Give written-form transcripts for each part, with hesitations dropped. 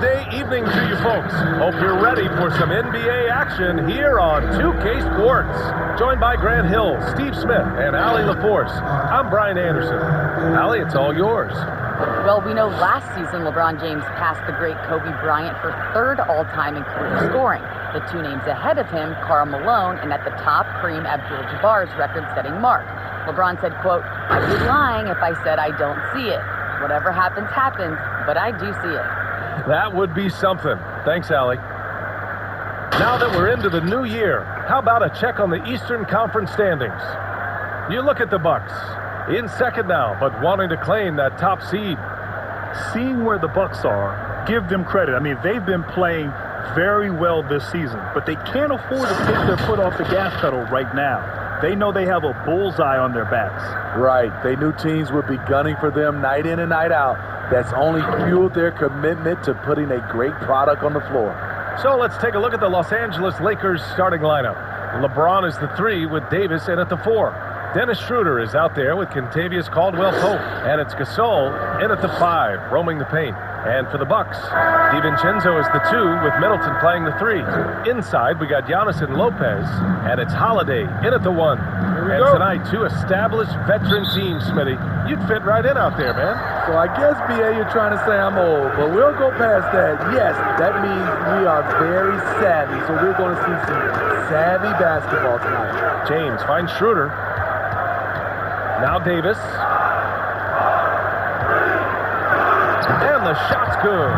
Thursday evening to you folks. Hope you're ready for some NBA action here on 2K Sports. Joined by Grant Hill, Steve Smith, and Allie LaForce. I'm Brian Anderson. Allie, it's all yours. Well, we know last season LeBron James passed the great Kobe Bryant for third all-time in career scoring. The two names ahead of him, Karl Malone, and at the top, Kareem Abdul-Jabbar's record-setting mark. LeBron said, quote, "I'd be lying if I said I don't see it. Whatever happens, happens, but I do see it." That would be something. Thanks, Allie. Now that we're into the new year, how about a check on the Eastern Conference standings? You look at the Bucks, in second now, but wanting to claim that top seed. Seeing where the Bucks are, give them credit. I mean, they've been playing very well this season, but they can't afford to take their foot off the gas pedal right now. They know they have a bullseye on their backs. Right. They knew teams would be gunning for them night in and night out. That's only fueled their commitment to putting a great product on the floor. So let's take a look at the Los Angeles Lakers starting lineup. LeBron is the 3 with Davis in at the 4. Dennis Schroeder is out there with Kentavious Caldwell-Pope. And it's Gasol in at the 5, roaming the paint. And for the Bucks, DiVincenzo is the 2 with Middleton playing the 3. Inside, we got Giannis and Lopez, and it's Holiday in at the 1. And tonight, 2 established veteran teams, Smitty. You'd fit right in out there, man. So I guess, BA, you're trying to say I'm old, but we'll go past that. Yes, that means we are very savvy, so we're going to see some savvy basketball tonight. James finds Schroeder. Now Davis. And the shot's good.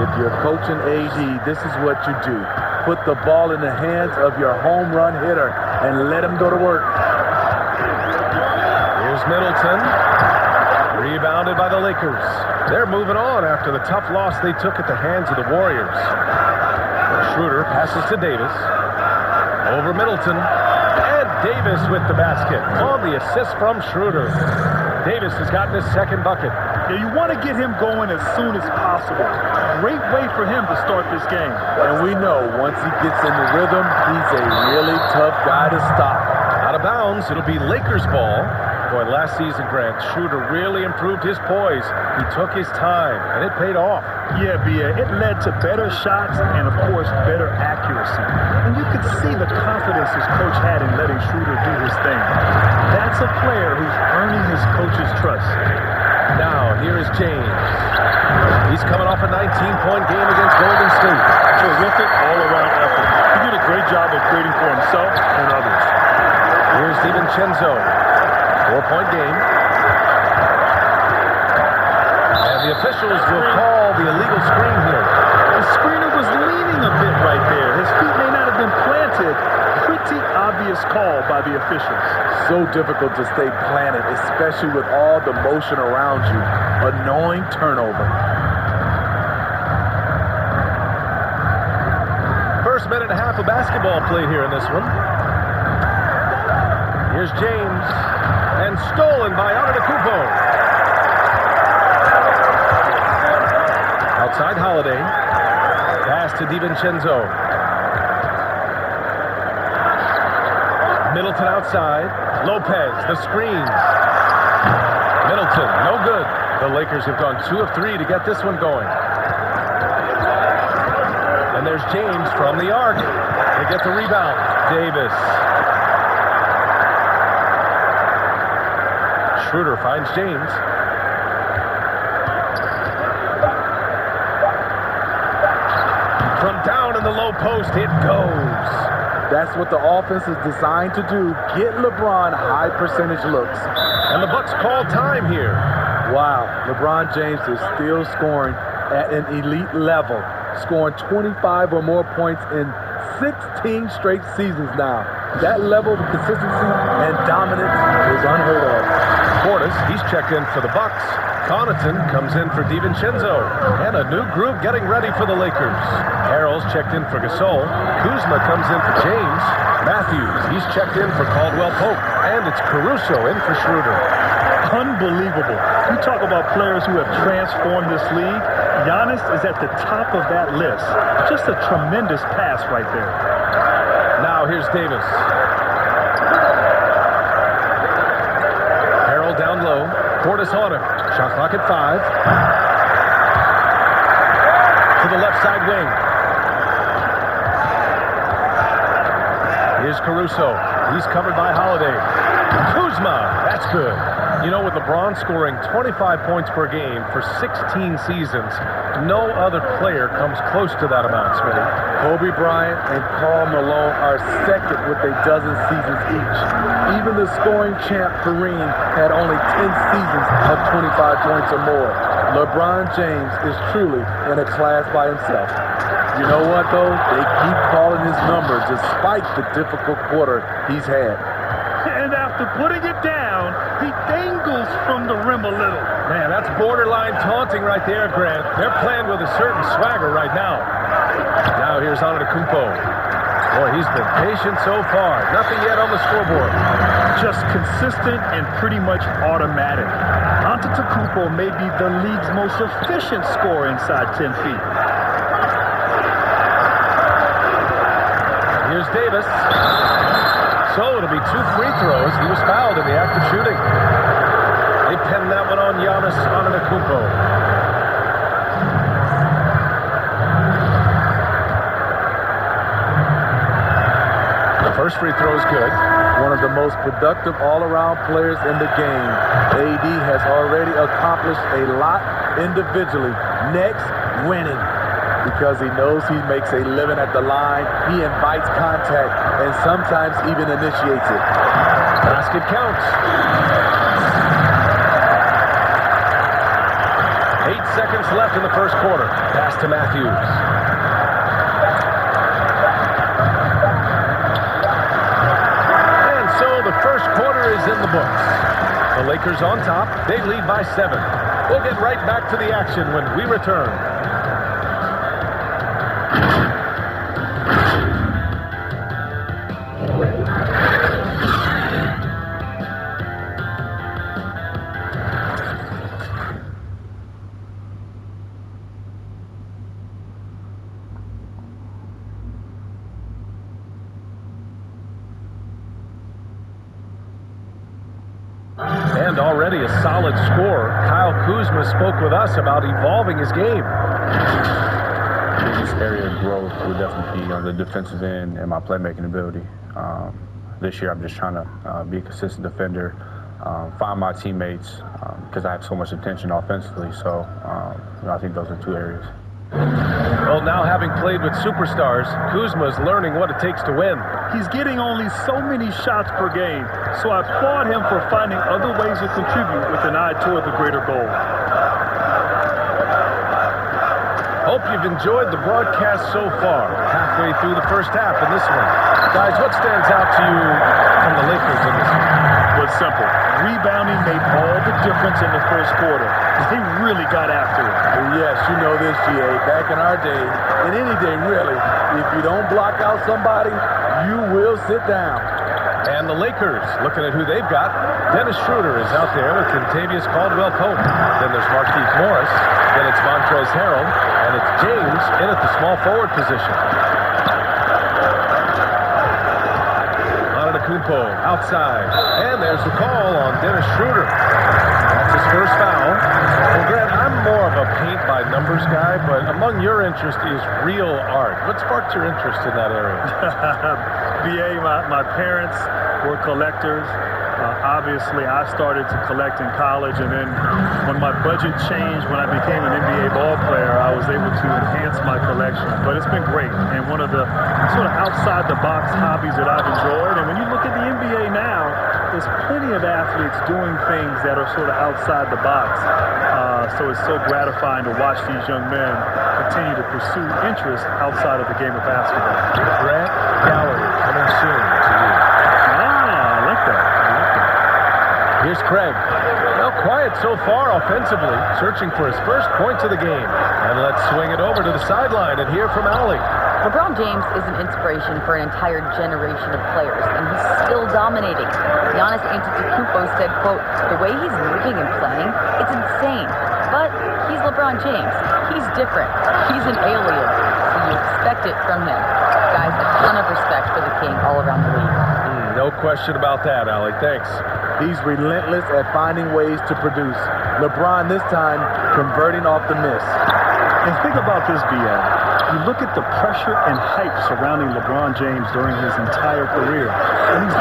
If you're coaching AD, this is what you do. Put the ball in the hands of your home run hitter and let him go to work. Here's Middleton. Rebounded by the Lakers. They're moving on after the tough loss they took at the hands of the Warriors. Schroeder passes to Davis. Over Middleton. And Davis with the basket on the assist from Schroeder. Davis has gotten his second bucket. Yeah, you want to get him going as soon as possible. Great way for him to start this game. And we know once he gets in the rhythm, he's a really tough guy to stop. Out of bounds, it'll be Lakers ball. Boy, last season, Grant, Schroeder really improved his poise. He took his time, and it paid off. Yeah, B.A., it led to better shots and, of course, better accuracy. And you could see the confidence his coach had in letting Schroeder do his thing. That's a player who's earning his coach's trust. Now, here is James. He's coming off a 19-point game against Golden State. Terrific all-around effort. He did a great job of creating for himself and others. Here's DiVincenzo. 4-point game. And the officials will call the illegal screen here. The screener was leaning a bit right there. His feet may not have been planted. Pretty obvious call by the officials. So difficult to stay planted, especially with all the motion around you. Annoying turnover. First minute and a half of basketball played here in this one. Here's James. And stolen by Antetokounmpo. Outside Holiday. Pass to DiVincenzo. Middleton outside. Lopez, the screen. Middleton, no good. The Lakers have gone 2 of 3 to get this one going. And there's James from the arc. They get the rebound. Davis. Schroeder finds James. From down in the low post, it goes. That's what the offense is designed to do. Get LeBron high percentage looks. And the Bucks call time here. Wow, LeBron James is still scoring at an elite level. Scoring 25 or more points in 16 straight seasons now. That level of consistency and dominance is unheard of. Portis, he's checked in for the Bucks. Connaughton comes in for DiVincenzo. And a new group getting ready for the Lakers. Harrell's checked in for Gasol. Kuzma comes in for James. Matthews, he's checked in for Caldwell-Pope. And it's Caruso in for Schroeder. Unbelievable. You talk about players who have transformed this league. Giannis is at the top of that list. Just a tremendous pass right there. Now here's Davis. Harrell down low. Portis on him. Shot clock at 5. to the left side wing. Here's Caruso. He's covered by Holiday. Kuzma. That's good. You know, with LeBron scoring 25 points per game for 16 seasons, no other player comes close to that amount, Smitty. Kobe Bryant and Karl Malone are second with a dozen seasons each. Even the scoring champ Kareem had only 10 seasons of 25 points or more. LeBron James is truly in a class by himself. You know what, though? They keep calling his number despite the difficult quarter he's had. And after putting it down, he dangles from the rim a little. Man, that's borderline taunting right there, Grant. They're playing with a certain swagger right now. Now here's Antetokounmpo. Boy, he's been patient so far. Nothing yet on the scoreboard. Just consistent and pretty much automatic. Antetokounmpo may be the league's most efficient scorer inside 10 feet. Here's Davis. So it'll be 2 free throws. He was fouled in the act of shooting. They pinned that one on Giannis Antetokounmpo. The first free throw is good. One of the most productive all-around players in the game. AD has already accomplished a lot individually. Next, winning. Because he knows he makes a living at the line, he invites contact and sometimes even initiates it. Basket counts. 8 seconds left in the first quarter. Pass to Matthews. And so the first quarter is in the books. The Lakers on top. They lead by 7. We'll get right back to the action when we return. And already a solid scorer. Kyle Kuzma spoke with us about evolving his game. Biggest area of growth would definitely be on the defensive end and my playmaking ability. This year I'm just trying to be a consistent defender, find my teammates because I have so much attention offensively. So I think those are 2 areas. Well, now having played with superstars, Kuzma's learning what it takes to win. He's getting only so many shots per game, so I applaud him for finding other ways to contribute with an eye toward the greater goal. Hope you've enjoyed the broadcast so far. Halfway through the first half in this one. Guys, what stands out to you from the Lakers in this one? Was simple. Rebounding made all the difference in the first quarter. They really got after it. Yes, you know this, GA. Back in our day, and any day really, if you don't block out somebody, you will sit down. And the Lakers, looking at who they've got, Dennis Schroeder is out there with Contavious Caldwell-Pope. Then there's Markieff Morris. Then it's Montrezl Harrell. And it's James in at the small forward position. Antetokounmpo outside. And there's the call on Dennis Schroeder. That's his first foul. Well, Grant, I'm more of a paint-by-numbers guy, but among your interest is real art. What sparked your interest in that area? VA, my parents were collectors. Obviously, I started to collect in college, and then when my budget changed, when I became an NBA ball player, I was able to enhance my collection. But it's been great, and one of the sort of outside-the-box hobbies that I've enjoyed. And when you look at the NBA now, there's plenty of athletes doing things that are sort of outside the box. So it's so gratifying to watch these young men continue to pursue interest outside of the game of basketball. Grant Gallery coming soon to you. I like that. Here's Craig. Well, quiet so far offensively, searching for his first points of the game. And let's swing it over to the sideline and hear from Allie. LeBron James is an inspiration for an entire generation of players, and he's still dominating. Giannis Antetokounmpo said, quote, "The way he's moving and playing, it's insane. But he's LeBron James. He's different. He's an alien. So you expect it from him." Guys, a ton of respect for the King all around the league. No question about that, Allie. Thanks. He's relentless at finding ways to produce. LeBron this time converting off the miss. And think about this, BL. You look at the pressure and hype surrounding LeBron James during his entire career. And he's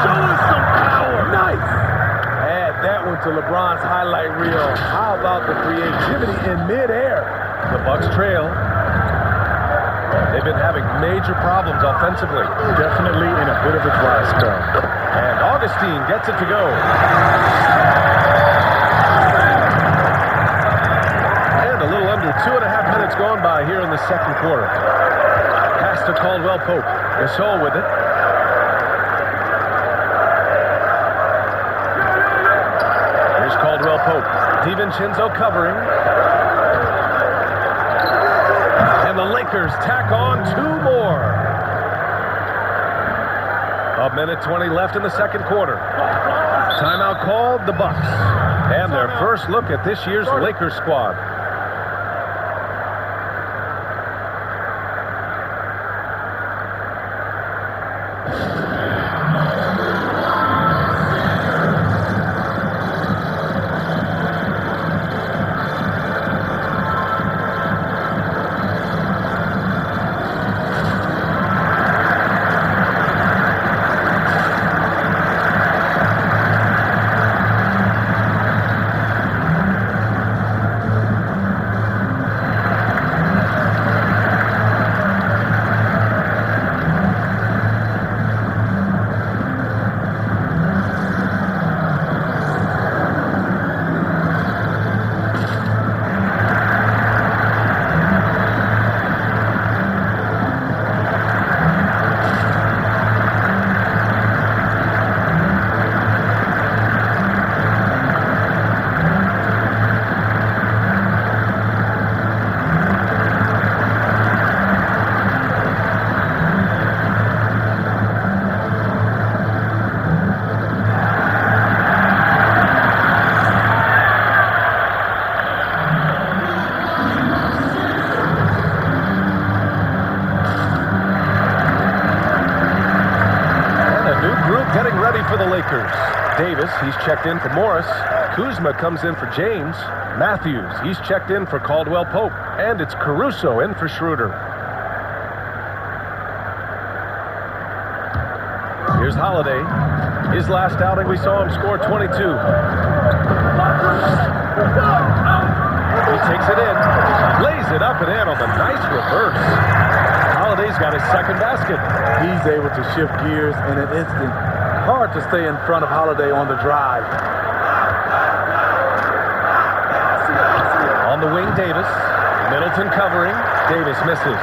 showing some power. Nice. Add that one to LeBron's highlight reel. How about the creativity in midair? The Bucks trail. They've been having major problems offensively. Definitely in a bit of a dry spell. And Augustine gets it to go. And a little under 2.5 minutes gone by here in the second quarter. Pass to Caldwell Pope. Gasol with it. Here's Caldwell Pope. DiVincenzo covering. And the Lakers tack on 2 more. 1:20 left in the second quarter. Timeout called, the Bucks. And their first look at this year's Lakers squad. For the Lakers. Davis, he's checked in for Morris. Kuzma comes in for James. Matthews, he's checked in for Caldwell Pope. And it's Caruso in for Schroeder. Here's Holiday. His last outing, we saw him score 22. He takes it in. Lays it up and in on the nice reverse. Holiday's got his second basket. He's able to shift gears in an instant. Hard to stay in front of Holiday on the drive. On the wing, Davis. Middleton covering. Davis misses.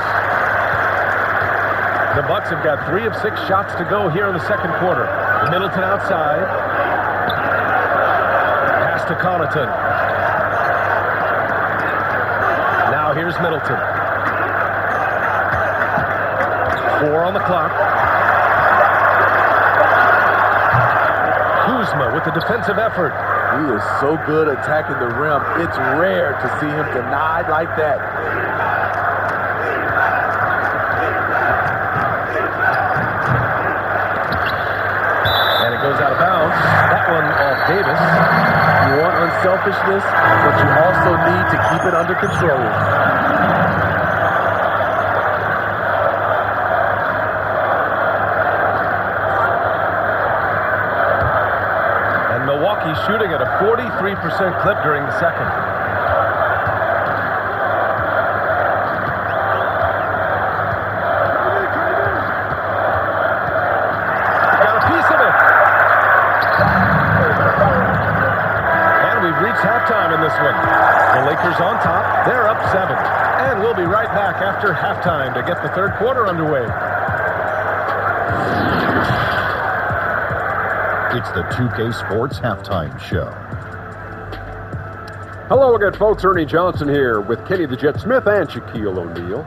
The Bucks have got 3 of 6 shots to go here in the second quarter. Middleton outside. Pass to Connaughton. Now here's Middleton. 4 on the clock. Kuzma with the defensive effort. He is so good attacking the rim. It's rare to see him denied like that. And it goes out of bounds. That one off Davis. You want unselfishness, but you also need to keep it under control. Milwaukee's shooting at a 43% clip during the second. Got a piece of it. And we've reached halftime in this one. The Lakers on top. They're up 7. And we'll be right back after halftime to get the third quarter underway. It's the 2K Sports Halftime Show. Hello again, folks. Ernie Johnson here with Kenny the Jet Smith and Shaquille O'Neal.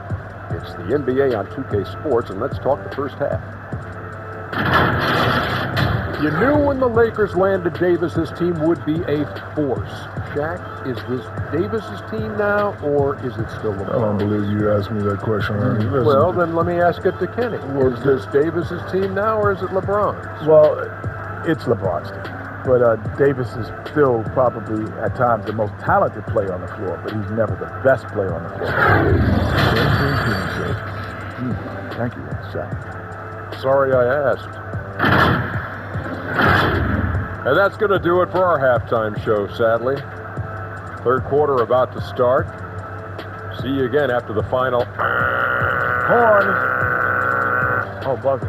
It's the NBA on 2K Sports, and let's talk the first half. You knew when the Lakers landed Davis, this team would be a force. Shaq, is this Davis's team now, or is it still LeBron? I don't believe you asked me that question, Ernie. Well, then let me ask it to Kenny. Is this Davis's team now, or is it LeBron's? Well, it's LeBron's team. But Davis is still probably, at times, the most talented player on the floor, but he's never the best player on the floor. Thank you, Shaq. Sorry I asked. And that's going to do it for our halftime show, sadly. Third quarter about to start. See you again after the final. Horn. Oh, buzzer.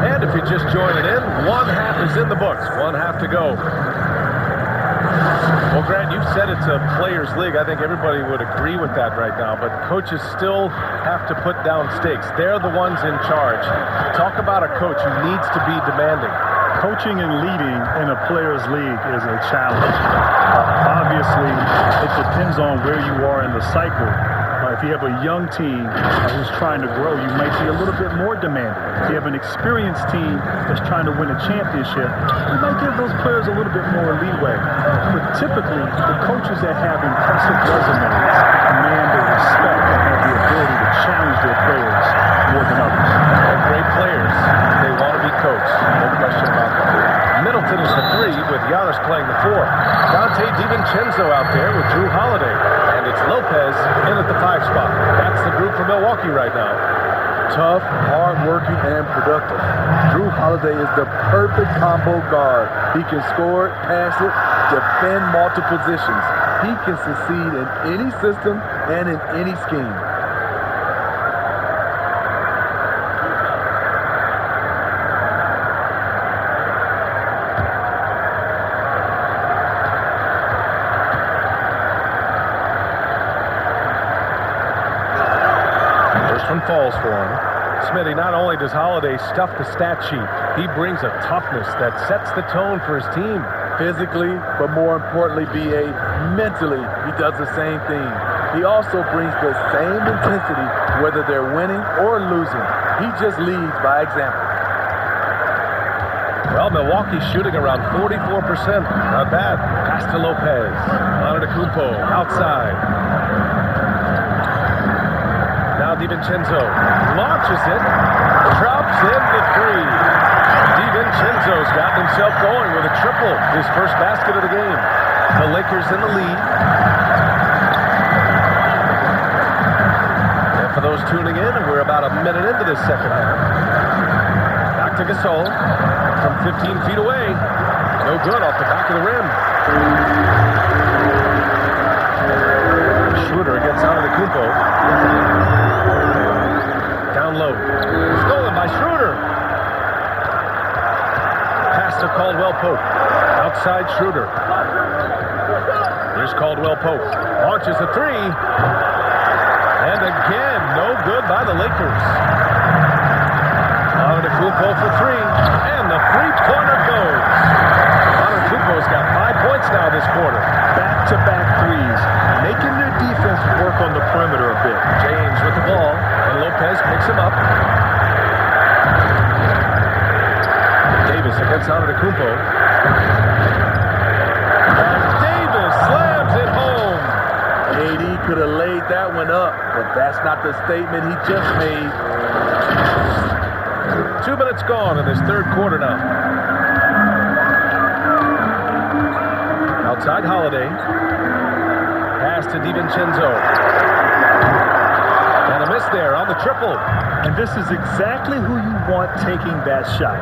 And if you're just joining in, one half is in the books. One half to go. Well, Grant, you've said it's a players' league. I think everybody would agree with that right now, but coaches still have to put down stakes. They're the ones in charge. Talk about a coach who needs to be demanding. Coaching and leading in a players' league is a challenge. Obviously, it depends on where you are in the cycle. If you have a young team who's trying to grow, you might be a little bit more demanding. If you have an experienced team that's trying to win a championship, you might give those players a little bit more leeway. But typically, the coaches that have impressive resumes command the respect and have the ability to challenge their players more than others. They're great players. They want to be coached. No question about that. Middleton is the 3 with Giannis playing the 4. Dante DiVincenzo out there with Drew Holiday. And it's Lopez in at the 5 spot. That's the group for Milwaukee right now. Tough, hard-working, and productive. Drew Holiday is the perfect combo guard. He can score it, pass it, defend multiple positions. He can succeed in any system and in any scheme. Falls for him. Smitty, not only does Holiday stuff the stat sheet, he brings a toughness that sets the tone for his team. Physically, but more importantly, B.A., mentally, he does the same thing. He also brings the same intensity whether they're winning or losing. He just leads by example. Well, Milwaukee's shooting around 44%. Not bad. Pass to Lopez. Antetokounmpo outside. Now DiVincenzo launches it, drops in the 3. DiVincenzo's gotten himself going with a triple, his first basket of the game. The Lakers in the lead. And for those tuning in, we're about a minute into this second half. Back to Gasol from 15 feet away. No good off the back of the rim. Schroeder against Antetokounmpo. Down low. Stolen by Schroeder. Pass to Caldwell Pope. Outside Schroeder. Here's Caldwell Pope. Launches a 3. And again, no good by the Lakers. Antetokounmpo for 3. And the three-pointer goes. Antetokounmpo's got 5 points now this quarter. Back-to-back threes. Making their defense work on the perimeter a bit. James with the ball. And Lopez picks him up. Davis against Antetokounmpo. And Davis slams it home. KD could have laid that one up, but that's not the statement he just made. 2 minutes gone in this third quarter now. Outside Holiday. Pass to DiVincenzo. And a miss there on the triple. And this is exactly who you want taking that shot.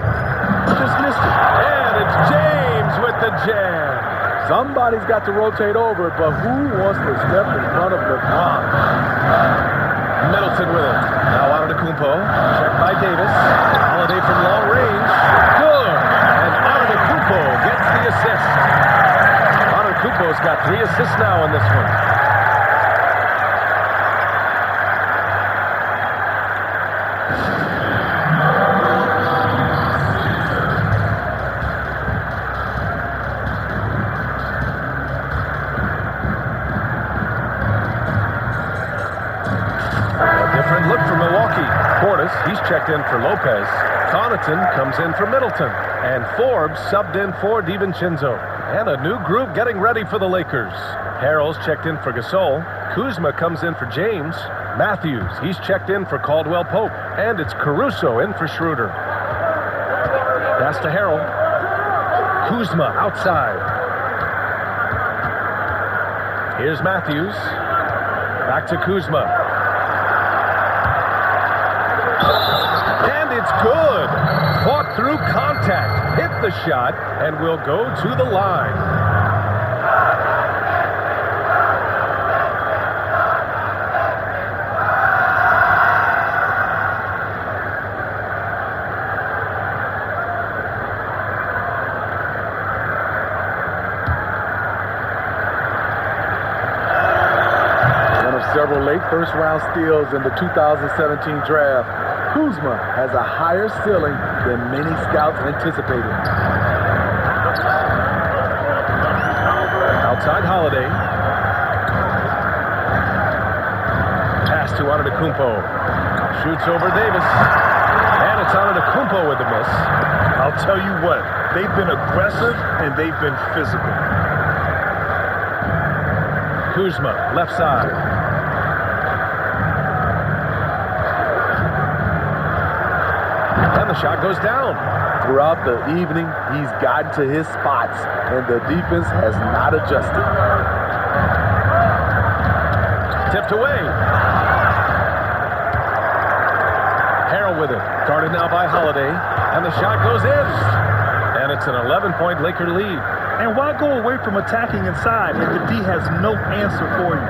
Just missed it. And it's James with the jam. Somebody's got to rotate over, but who wants to step in front of LeBron? Middleton with it. Now Antetokounmpo. Checked by Davis. Holiday from long range. Good. And Antetokounmpo gets the assist. Antetokounmpo's got 3 assists now in this one. Look for Milwaukee. Portis, he's checked in for Lopez. Connaughton comes in for Middleton. And Forbes subbed in for DiVincenzo. And a new group getting ready for the Lakers. Harrell's checked in for Gasol. Kuzma comes in for James. Matthews, he's checked in for Caldwell Pope. And it's Caruso in for Schroeder. Pass to Harrell. Kuzma outside. Here's Matthews. Back to Kuzma. And it's good. Fought through contact. Hit the shot and will go to the line. Several late first-round steals in the 2017 draft, Kuzma has a higher ceiling than many scouts anticipated. Outside Holiday. Pass to Antetokounmpo. Shoots over Davis. And it's Antetokounmpo with the miss. I'll tell you what, they've been aggressive and they've been physical. Kuzma, left side. And the shot goes down. Throughout the evening, he's gotten to his spots, and the defense has not adjusted. Tipped away. Harrell with it. Guarded now by Holiday. And the shot goes in. And it's an 11-point Laker lead. And why go away from attacking inside if the D has no answer for you?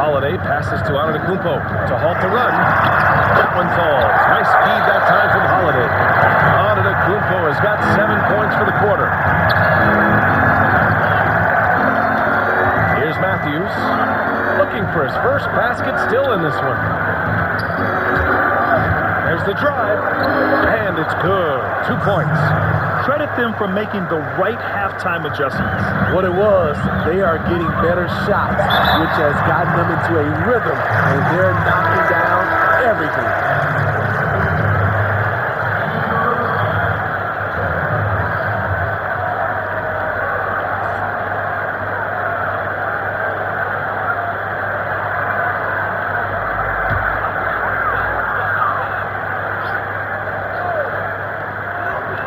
Holiday passes to Antetokounmpo to halt the run. That one falls. Nice speed that time from Holiday. Antetokounmpo has got 7 points for the quarter. Here's Matthews. Looking for his first basket, still in this one. There's the drive. And it's good. 2 points. Credit them for making the right halftime adjustments. What it was, they are getting better shots, which has gotten them into a rhythm, and they're knocking down everything.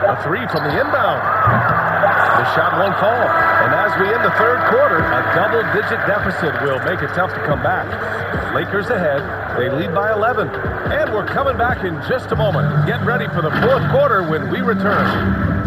A three from the inbound. The shot won't fall. And as we end the third quarter, a double-digit deficit will make it tough to come back. Lakers ahead. They lead by 11. And we're coming back in just a moment. Get ready for the fourth quarter when we return.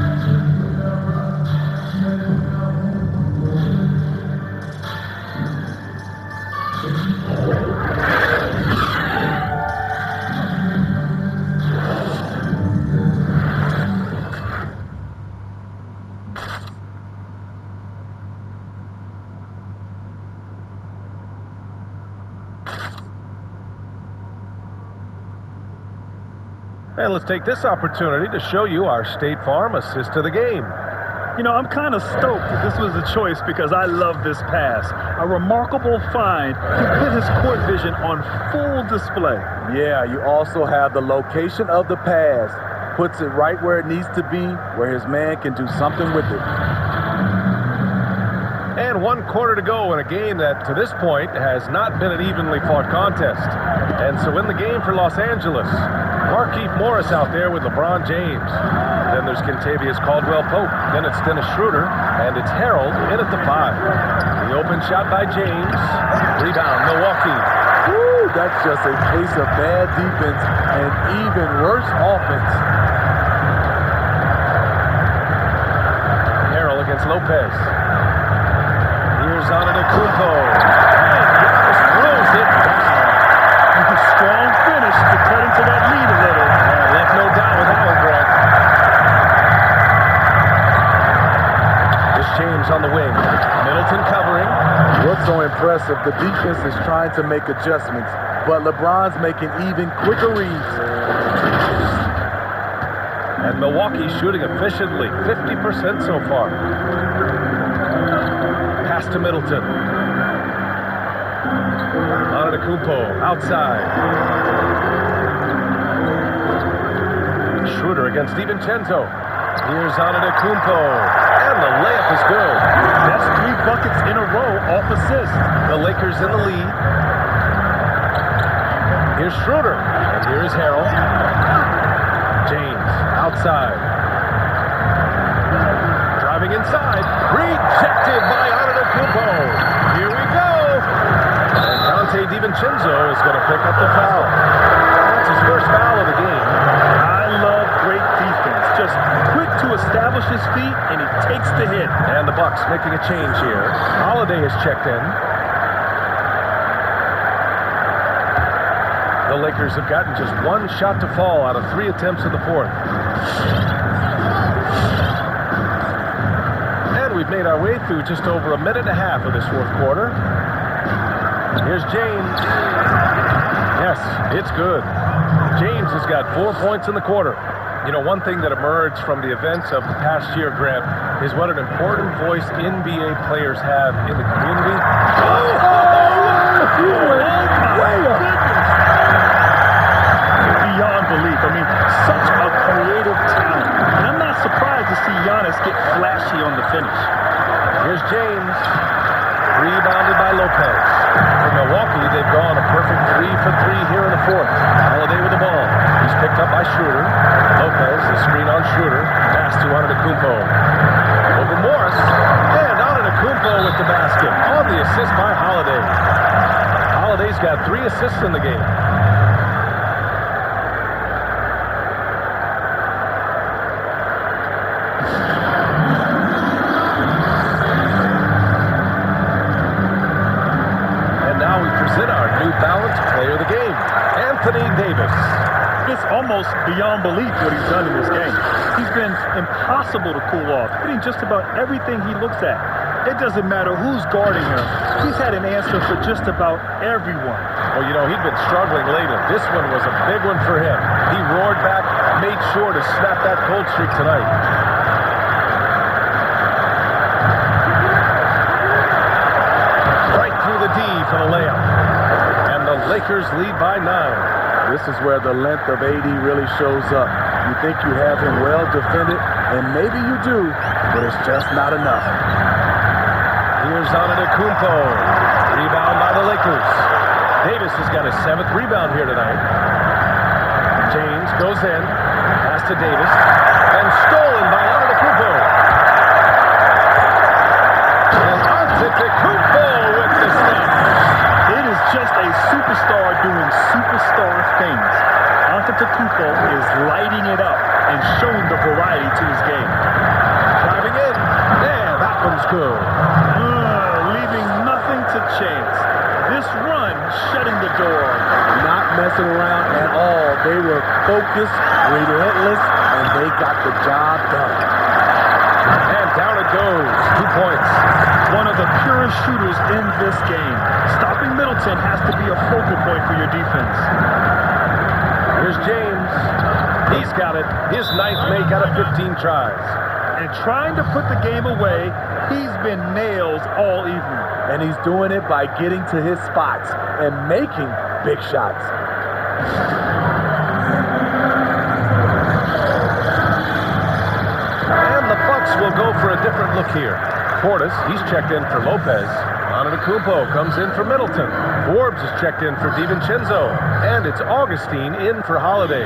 And let's take this opportunity to show you our State Farm assist to the game. You know, I'm kind of stoked that this was a choice because I love this pass. A remarkable find. He put his court vision on full display. Yeah, you also have the location of the pass. Puts it right where it needs to be, where his man can do something with it. And 1 quarter to go in a game that, to this point, has not been an evenly fought contest. And so in the game for Los Angeles, Markieff Morris out there with LeBron James. Then there's Kentavious Caldwell-Pope. Then it's Dennis Schroeder. And it's Harrell in at the 5. The open shot by James. Rebound, Milwaukee. Woo, that's just a case of bad defense and even worse offense. Harrell against Lopez. Here's Antetokounmpo. And Giannis throws it down. Strong finish to cut into that lead a little. Yeah, left no doubt with that one, Greg. This James on the wing. Middleton covering. What's so impressive, the defense is trying to make adjustments, but LeBron's making even quicker reads. And Milwaukee's shooting efficiently, 50% so far. Pass to Middleton. Antetokounmpo outside. Schroeder against DiVincenzo. Here's Antetokounmpo, and the layup is good. That's 3 buckets in a row off assist. The Lakers in the lead. Here's Schroeder, and here's Harrell. James outside. Driving inside. Rejected by Antetokounmpo. Here we go. And Dante DiVincenzo is going to pick up the foul. That's his first foul of the game. I love great defense. Just quick to establish his feet, and he takes the hit. And the Bucks making a change here. Holiday is checked in. The Lakers have gotten just 1 shot to fall out of 3 attempts in the fourth. And we've made our way through just over a minute and a half of this fourth quarter. Here's James. Yes, it's good. James has got 4 points in the quarter. You know, one thing that emerged from the events of the past year, Grant, is what an important voice NBA players have in the community. Beyond belief. I mean, such a creative talent. And I'm not surprised to see Giannis get flashy on the finish. Here's James. Rebounded by Lopez. For Milwaukee, they've gone a perfect 3 for 3 here in the fourth. Holiday with the ball. He's picked up by Schroeder. Lopez, the screen on Schroeder. Pass to Antetokounmpo. Over Morris. And Antetokounmpo with the basket. On the assist by Holiday. Holiday's got 3 assists in the game. Balanced player of the game, Anthony Davis. It's almost beyond belief what he's done in this game. He's been impossible to cool off, hitting just about everything he looks at. It doesn't matter who's guarding him. He's had an answer for just about everyone. Well, you know, he'd been struggling lately. This one was a big one for him. He roared back, made sure to snap that cold streak tonight. Right through the D for the layup. Lakers lead by 9. This is where the length of AD really shows up. You think you have him well defended, and maybe you do, but it's just not enough. Here's Antetokounmpo. Rebound by the Lakers. Davis has got his 7th rebound here tonight. James goes in. Pass to Davis. And stolen by Antetokounmpo. And Antetokounmpo with the step. It is just a superstar doing superstar things. Antetokounmpo is lighting it up and showing the variety to his game. Driving in. Yeah, that one's good. Leaving nothing to chance. This run shutting the door. Not messing around at all. They were focused, relentless, and they got the job done. And down it goes. 2 points. One of the purest shooters in this game. Stopping Middleton has to be a focal point for your defense. Here's James. He's got it. His 9th make out of 15 tries. And trying to put the game away, he's been nails all evening. And he's doing it by getting to his spots and making big shots. And the Bucks will go for a different look here. Portis, he's checked in for Lopez. Antetokounmpo comes in for Middleton. Forbes is checked in for DiVincenzo. And it's Augustine in for Holiday.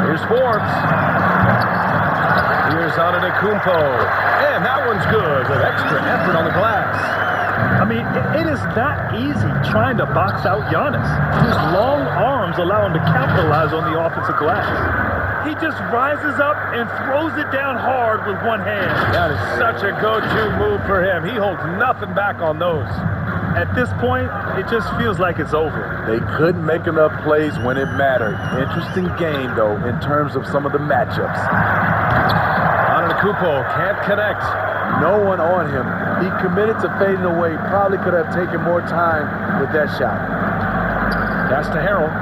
Here's Forbes. Here's Antetokounmpo. And that one's good with extra effort on the glass. I mean, it is not easy trying to box out Giannis. His long arms allow him to capitalize on the offensive glass. He just rises up and throws it down hard with one hand. That is such a go-to move for him. He holds nothing back on those. At this point, it just feels like it's over. They couldn't make enough plays when it mattered. Interesting game, though, in terms of some of the matchups. Antetokounmpo can't connect. No one on him. He committed to fading away. Probably could have taken more time with that shot. Pass to Harrell.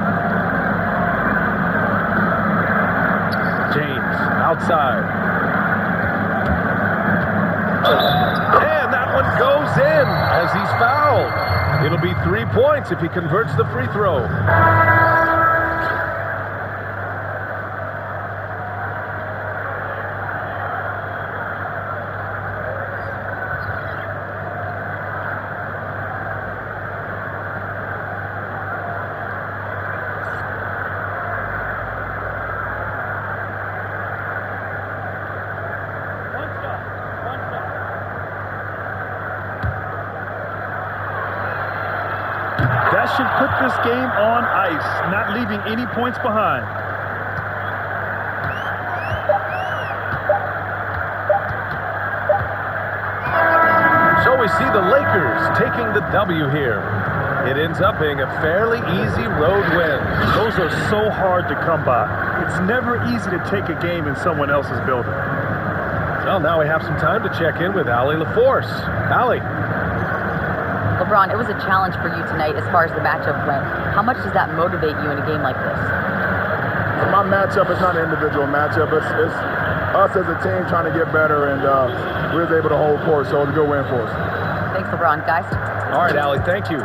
James outside. And that one goes in as he's fouled. It'll be 3 points if he converts the free throw. That should put this game on ice, not leaving any points behind. So we see the Lakers taking the W here. It ends up being a fairly easy road win. Those are so hard to come by. It's never easy to take a game in someone else's building. Well, now we have some time to check in with Allie LaForce. Allie. LeBron, it was a challenge for you tonight as far as the matchup went. How much does that motivate you in a game like this? My matchup is not an individual matchup. It's us as a team trying to get better, and we were able to hold court, so it was a good win for us. Thanks, LeBron. Guys? All right, Allie, thank you.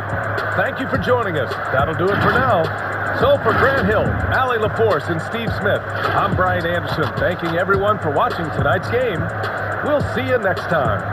Thank you for joining us. That'll do it for now. So for Grant Hill, Allie LaForce, and Steve Smith, I'm Brian Anderson, thanking everyone for watching tonight's game. We'll see you next time.